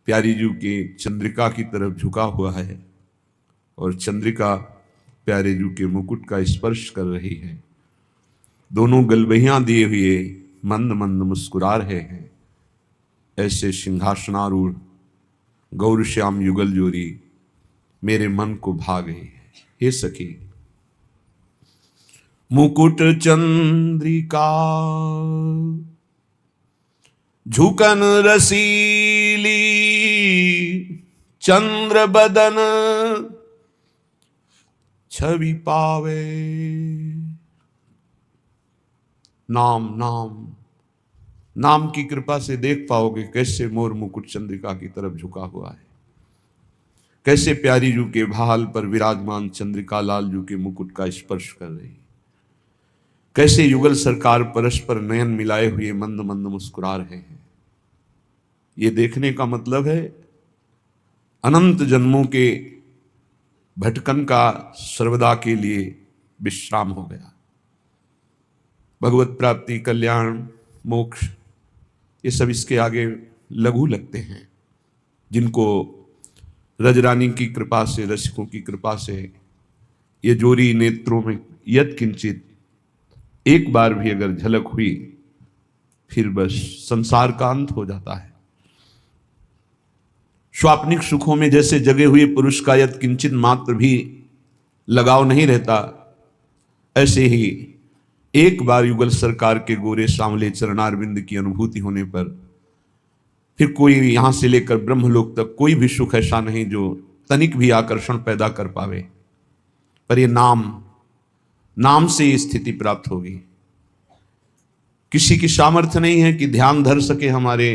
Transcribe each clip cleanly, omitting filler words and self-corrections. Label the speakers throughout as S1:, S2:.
S1: प्यारी जी के चंद्रिका की तरफ झुका हुआ है और चंद्रिका प्यारे जी के मुकुट का स्पर्श कर रही है। दोनों गलबहियां दिए हुए मंद मंद मुस्कुरा रहे हैं। ऐसे सिंहासनारूढ़ गौर श्याम युगल जोरी मेरे मन को भा गई है। हे सखी, मुकुट चंद्रिका झुकन रसीली, चंद्र बदन छवि पावे। नाम नाम नाम की कृपा से देख पाओगे कैसे मोर मुकुट चंद्रिका की तरफ झुका हुआ है, कैसे प्यारी जू के भाल पर विराजमान चंद्रिका लाल जू के मुकुट का स्पर्श कर रही, कैसे युगल सरकार परस्पर नयन मिलाए हुए मंद मंद मुस्कुरा रहे हैं। ये देखने का मतलब है अनंत जन्मों के भटकन का सर्वदा के लिए विश्राम हो गया। भगवत प्राप्ति, कल्याण, मोक्ष, ये सब इसके आगे लघु लगते हैं। जिनको रजरानी की कृपा से, रसिकों की कृपा से ये जोरी नेत्रों में यत किंचित एक बार भी अगर झलक हुई, फिर बस संसार का अंत हो जाता है। स्वाप्निक सुखों में जैसे जगे हुए पुरुष का यत किंचित मात्र भी लगाव नहीं रहता, ऐसे ही एक बार युगल सरकार के गोरे सांवले चरणारविंद की अनुभूति होने पर फिर कोई यहां से लेकर ब्रह्मलोक तक कोई भी सुख ऐसा नहीं जो तनिक भी आकर्षण पैदा कर पावे। पर ये नाम से ये स्थिति प्राप्त होगी। किसी की सामर्थ्य नहीं है कि ध्यान धर सके हमारे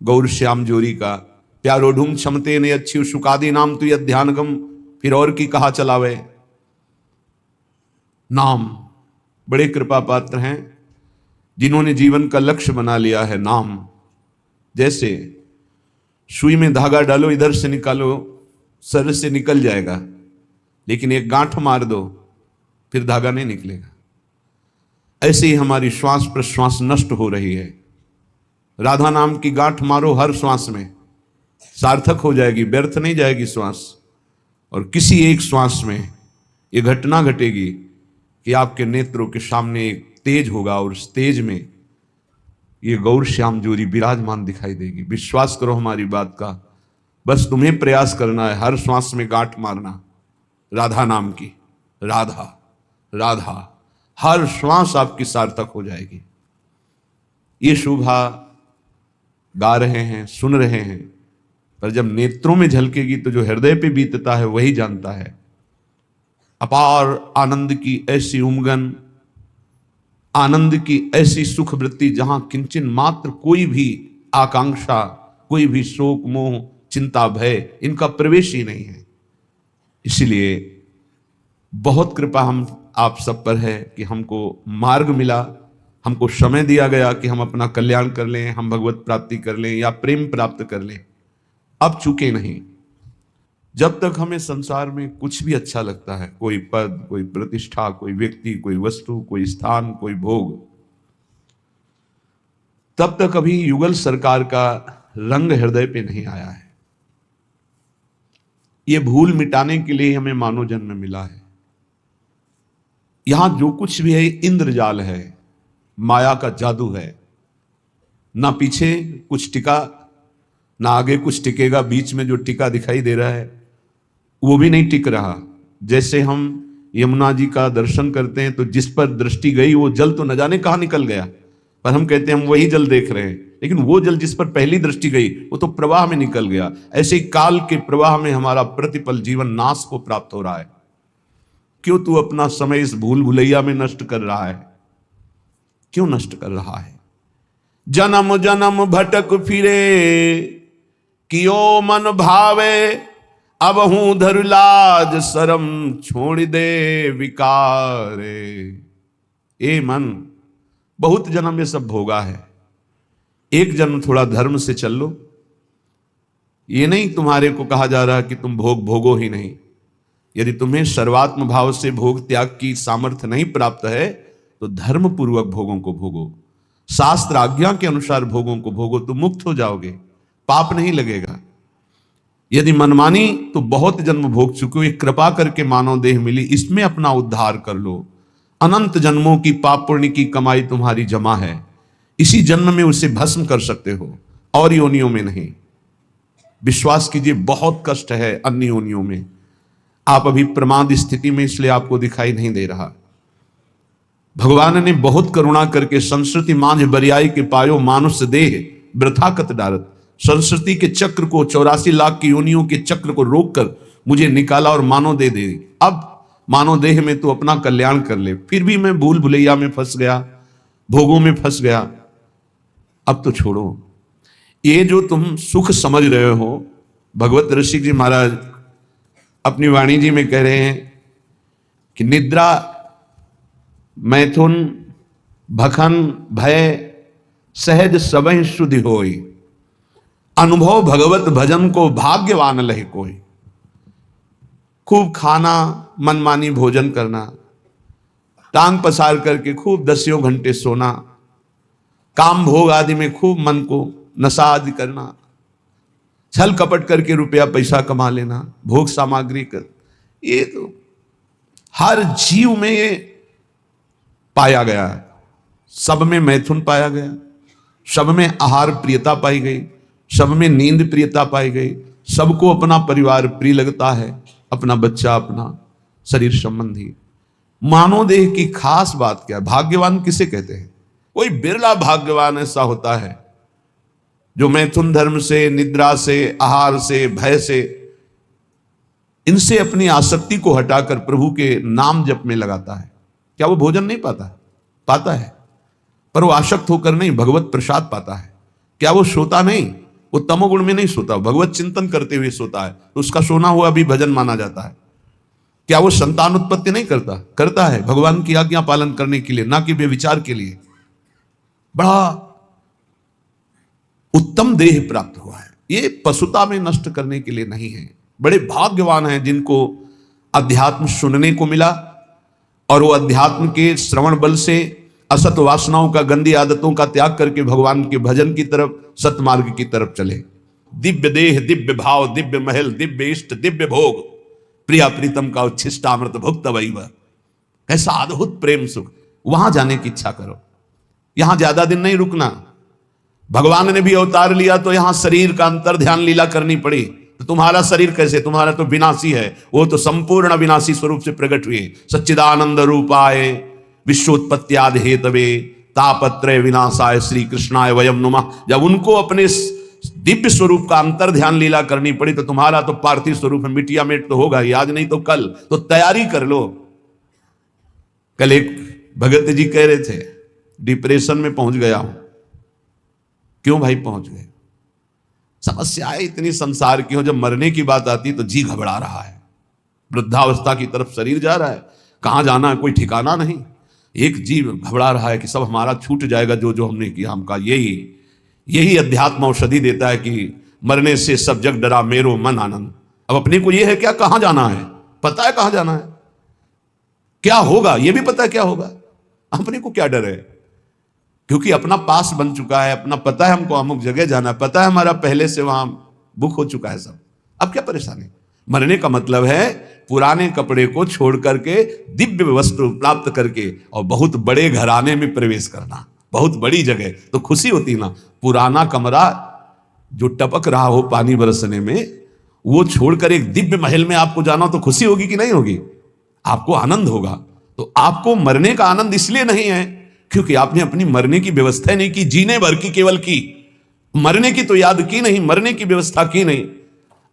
S1: गौर श्याम जोरी का। प्यारो ढूंढ क्षमते ने अच्छी सुकादि नाम तु यद ध्यानगम, फिर और की कहा चलावे। नाम बड़े कृपा पात्र हैं जिन्होंने जीवन का लक्ष्य बना लिया है नाम। जैसे सुई में धागा डालो, इधर से निकालो, सर से निकल जाएगा, लेकिन एक गांठ मार दो फिर धागा नहीं निकलेगा। ऐसे ही हमारी श्वास प्रश्वास नष्ट हो रही है। राधा नाम की गांठ मारो हर श्वास में, सार्थक हो जाएगी, व्यर्थ नहीं जाएगी श्वास। और किसी एक श्वास में ये घटना घटेगी कि आपके नेत्रों के सामने एक तेज होगा और उस तेज में ये गौर श्याम जोरी विराजमान दिखाई देगी। विश्वास करो हमारी बात का, बस तुम्हें प्रयास करना है हर श्वास में गांठ मारना राधा नाम की। राधा राधा, हर श्वास आपकी सार्थक हो जाएगी। ये शोभा गा रहे हैं, सुन रहे हैं, पर जब नेत्रों में झलकेगी तो जो हृदय पे बीतता है वही जानता है। अपार आनंद की ऐसी उमगन, आनंद की ऐसी सुख वृत्ति जहां किंचन मात्र कोई भी आकांक्षा, कोई भी शोक, मोह, चिंता, भय, इनका प्रवेश ही नहीं है। इसलिए बहुत कृपा हम आप सब पर है कि हमको मार्ग मिला, हमको समय दिया गया कि हम अपना कल्याण कर लें, हम भगवत प्राप्ति कर लें या प्रेम प्राप्त कर लें। अब चूके नहीं। जब तक हमें संसार में कुछ भी अच्छा लगता है, कोई पद, कोई प्रतिष्ठा, कोई व्यक्ति, कोई वस्तु, कोई स्थान, कोई भोग, तब तक अभी युगल सरकार का रंग हृदय पे नहीं आया है। ये भूल मिटाने के लिए हमें मानव जन्म मिला है। यहां जो कुछ भी है इंद्रजाल है, माया का जादू है। ना पीछे कुछ टिका, ना आगे कुछ टिकेगा। बीच में जो टिका दिखाई दे रहा है वो भी नहीं टिक रहा। जैसे हम यमुना जी का दर्शन करते हैं तो जिस पर दृष्टि गई वो जल तो न जाने कहां निकल गया, पर हम कहते हैं हम वही जल देख रहे हैं, लेकिन वो जल जिस पर पहली दृष्टि गई वो तो प्रवाह में निकल गया। ऐसे ही काल के प्रवाह में हमारा प्रतिपल जीवन नाश को प्राप्त हो रहा है। क्यों तू अपना समय इस भूल भुलैया में नष्ट कर रहा है? क्यों नष्ट कर रहा है? जन्म जन्म भटक फिरे कियो मन भावे, अब हूं धर लाज शरम छोड़ दे विकारे। ए मन, बहुत जन्म ये सब भोगा है, एक जन्म थोड़ा धर्म से चल लो। ये नहीं तुम्हारे को कहा जा रहा कि तुम भोग भोगो ही नहीं। यदि तुम्हें सर्वात्म भाव से भोग त्याग की सामर्थ्य नहीं प्राप्त है तो धर्म पूर्वक भोगों को भोगो, शास्त्र आज्ञा के अनुसार भोगों को भोगो, तो मुक्त हो जाओगे, पाप नहीं लगेगा। यदि मनमानी तो बहुत जन्म भोग चुके हो, ये कृपा करके मानव देह मिली, इसमें अपना उद्धार कर लो। अनंत जन्मों की पाप पुण्य की कमाई तुम्हारी जमा है, इसी जन्म में उसे भस्म कर सकते हो, और योनियों में नहीं। विश्वास कीजिए, बहुत कष्ट है अन्य योनियों में। आप अभी प्रमाद स्थिति में, इसलिए आपको दिखाई नहीं दे रहा। भगवान ने बहुत करुणा करके संस्कृति मांझ बरियाई के पायो मानुष देह वृथा कत डारत, संस्कृति के चक्र को, 84 लाख की योनियों के चक्र को रोककर मुझे निकाला और मानव दे दे। अब मानव देह में तो अपना कल्याण कर ले, फिर भी मैं भूल भुलैया में फंस गया, भोगों में फंस गया। अब तो छोड़ो। ये जो तुम सुख समझ रहे हो, भगवत ऋषि जी महाराज अपनी वाणी जी में कह रहे हैं कि निद्रा, मैथुन, भखन, भय सहज सबहि शुद्धि होई, अनुभव भगवत भजन को भाग्यवान लहे कोई। खूब खाना, मनमानी भोजन करना, टांग पसार करके खूब 10 घंटे सोना, काम भोग आदि में खूब मन को नशा आदि करना, छल कपट करके रुपया पैसा कमा लेना, भोग सामग्री कर, ये तो हर जीव में ये पाया गया। सब में मैथुन पाया गया, सब में आहार प्रियता पाई गई, सब में नींद प्रियता पाई गई, सबको अपना परिवार प्रिय लगता है, अपना बच्चा, अपना शरीर संबंधी। मानव देह की खास बात क्या है? भाग्यवान किसे कहते हैं? कोई बिरला भाग्यवान ऐसा होता है जो मैथुन धर्म से, निद्रा से, आहार से, भय से, इनसे अपनी आसक्ति को हटाकर प्रभु के नाम जप में लगाता है। क्या वो भोजन नहीं पाता? पाता है, पर वो आसक्त होकर नहीं, भगवत प्रसाद पाता है। क्या वो सोता नहीं? वो तमोगुण में नहीं सोता, भगवत चिंतन करते हुए सोता है, तो उसका सोना हुआ भी भजन माना जाता है। क्या वो संतान उत्पत्ति नहीं करता? करता है, भगवान की आज्ञा पालन करने के लिए, ना कि व्यभिचार के लिए। बड़ा उत्तम देह प्राप्त हुआ है, ये पशुता में नष्ट करने के लिए नहीं है। बड़े भाग्यवान हैं जिनको अध्यात्म सुनने को मिला, और वो अध्यात्म के श्रवण बल से असत वासनाओं का, गंदी आदतों का त्याग करके भगवान के भजन की तरफ, सतमार्ग की तरफ चले। दिव्य देह, दिव्य भाव, दिव्य महल, दिव्य इष्ट, दिव्य भोग, प्रिया प्रीतम का उच्छिष्टामृत भुक्त वैव। ऐसा अद्भुत प्रेम सुख, वहां जाने की इच्छा करो। यहां ज्यादा दिन नहीं रुकना। भगवान ने भी अवतार लिया तो यहां शरीर का अंतर ध्यान लीला करनी पड़ी। तो तुम्हारा शरीर कैसे? तुम्हारा तो विनाशी है, वो तो संपूर्ण विनाशी स्वरूप से प्रकट हुए। सच्चिदानंद रूपाय विश्वोत्पत्त्यादि हेतवे तापत्रय विनाशाय श्री कृष्णाय वयम नुमः। जब उनको अपने दिव्य स्वरूप का अंतर ध्यान लीला करनी पड़ी, तो तुम्हारा तो पार्थिव स्वरूप है, मिटिया मेट तो होगा ही, आज नहीं तो कल। तो तैयारी कर लो। कल एक भगत जी कह रहे थे, डिप्रेशन में पहुंच गया हूं। क्यों भाई पहुंच गए? समस्याएं इतनी संसार की हो, जब मरने की बात आती तो जी घबरा रहा है, वृद्धावस्था की तरफ शरीर जा रहा है, कहां जाना है कोई ठिकाना नहीं। एक जीव घबरा रहा है कि सब हमारा छूट जाएगा, जो जो हमने किया। हमका यही अध्यात्म औषधि देता है कि मरने से सब जग डरा मेरो मन आनंद। अब अपने को यह है क्या, कहां जाना है, पता है कहां जाना है, क्या होगा यह भी पता है क्या होगा। अपने को क्या डर है? क्योंकि अपना पास बन चुका है, अपना पता है हमको अमुक जगह जाना, पता है हमारा पहले से वहां बुक हो चुका है सब। अब क्या परेशानी? मरने का मतलब है पुराने कपड़े को छोड़ करके दिव्य वस्त्र प्राप्त करके और बहुत बड़े घराने में प्रवेश करना, बहुत बड़ी जगह। तो खुशी होती ना। पुराना कमरा जो टपक रहा हो पानी बरसने में, वो छोड़कर एक दिव्य महल में आपको जाना, तो खुशी होगी कि नहीं होगी? आपको आनंद होगा। तो आपको मरने का आनंद इसलिए नहीं है क्योंकि आपने अपनी मरने की व्यवस्था नहीं की, जीने भर की केवल की, मरने की तो याद की नहीं, मरने की व्यवस्था की नहीं।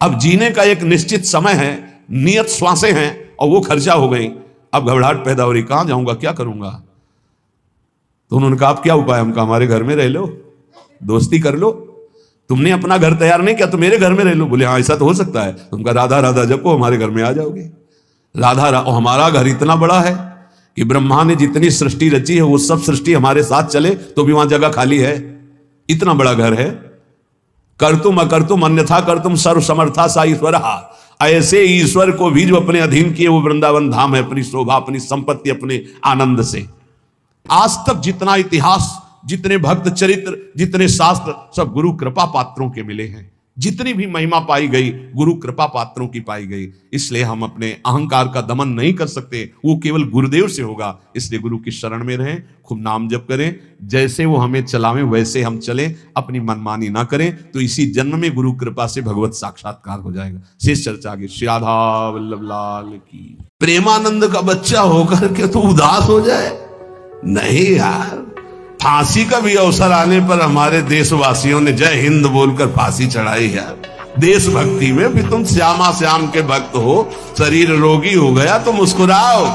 S1: अब जीने का एक निश्चित समय है, नियत श्वासें हैं, और वो खर्चा हो गई। अब घबराहट पैदा हो रही, कहां जाऊंगा, क्या करूंगा। तो उन्होंने कहा, आप क्या उपाय? हमका हमारे घर में रह लो, दोस्ती कर लो। तुमने अपना घर तैयार नहीं किया तो मेरे घर में रह लो। बोले हाँ ऐसा तो हो सकता है। तुमका राधा राधा जपो, हमारे घर में आ जाओगे। राधा हमारा घर इतना बड़ा है कि ब्रह्मा ने जितनी सृष्टि रची है वो सब सृष्टि हमारे साथ चले तो भी वहां जगह खाली है। इतना बड़ा घर है। कर्तुम अकर्तुम अन्यथा कर्तुम सर्व समर्था सा ईश्वर। ऐसे ईश्वर को भी जो अपने अधीन किए वो वृंदावन धाम है, अपनी शोभा, अपनी संपत्ति, अपने आनंद से। आज तक जितना इतिहास जितने भक्त चरित्र, जितने शास्त्र, सब गुरु कृपा पात्रों के मिले हैं। जितनी भी महिमा पाई गई गुरु कृपा पात्रों की पाई गई। इसलिए हम अपने अहंकार का दमन नहीं कर सकते, वो केवल गुरुदेव से होगा। इसलिए गुरु की शरण में रहें, खूब नाम जप करें, जैसे वो हमें चलावें वैसे हम चलें, अपनी मनमानी ना करें, तो इसी जन्म में गुरु कृपा से भगवत साक्षात्कार हो जाएगा। शेष चर्चा आगे। श्री राधा वल्लभ लाल की। प्रेमानंद का बच्चा होकर के तो उदास हो जाए, नहीं यार। फांसी का भी अवसर आने पर हमारे देशवासियों ने जय हिंद बोलकर फांसी चढ़ाई यार। देशभक्ति में भी तुम श्यामा श्याम के भक्त हो, शरीर रोगी हो गया तो मुस्कुराओ।